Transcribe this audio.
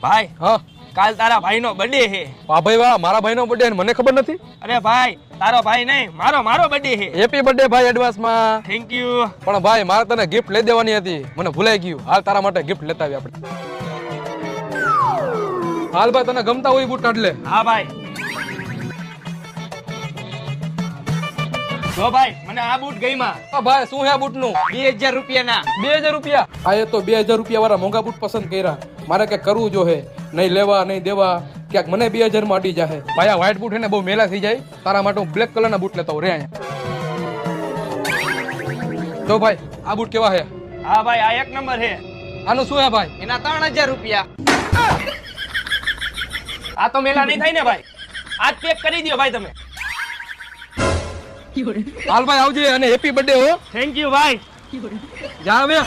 ભાઈ હા કાલ તારા ભાઈનો બર્થડે છે. વાહ ભાઈ વાહ, મારા ભાઈનો બર્થડે મને ખબર નથી. અરે ભાઈ તારો ભાઈ નહીં, મારો બર્થડે છે. હેપી બર્થડે ભાઈ એડવાન્સમાં. Thank you. પણ ભાઈ મારે તને ગિફ્ટ લઈ દેવાની હતી, મને ભૂલાઈ ગયું. હાલ તારા માટે ગિફ્ટ લેતા આવી આપણે. હાલ ભાઈ તને ગમતા હોય બૂટ કાઢ લે. હા ભાઈ. જો ભાઈ મને આ બૂટ ગઈમાં. હા ભાઈ શું હે આ બૂટ નું? 2000 રૂપિયાના. 2000 રૂપિયા? આ એ તો 2000 રૂપિયા વાળા મોંઘા બૂટ પસંદ કર્યા. મારે કઈ કરવું જો હે, નહીં લેવા નહીં દેવા, ક્યાંક મને 2000 માં અડી જાહે. ભાઈ આ વ્હાઈટ બૂટ હે ને બહુ મેલા થઈ જાય, તારા માટે હું બ્લેક કલર ના બૂટ લેતા હું રે અહીંયા. તો ભાઈ આ બૂટ કેવા હે? હા ભાઈ આ એક નંબર છે. આનું શું હે ભાઈ? એના 3000 રૂપિયા. આ તો મેલા નહીં થાય ને ભાઈ, આજ પેક કરી દો ભાઈ તમે. હાલ ભાઈ આવજે અને હેપી બર્થડે હો. થેન્ક યુ ભાઈ. જા હવે.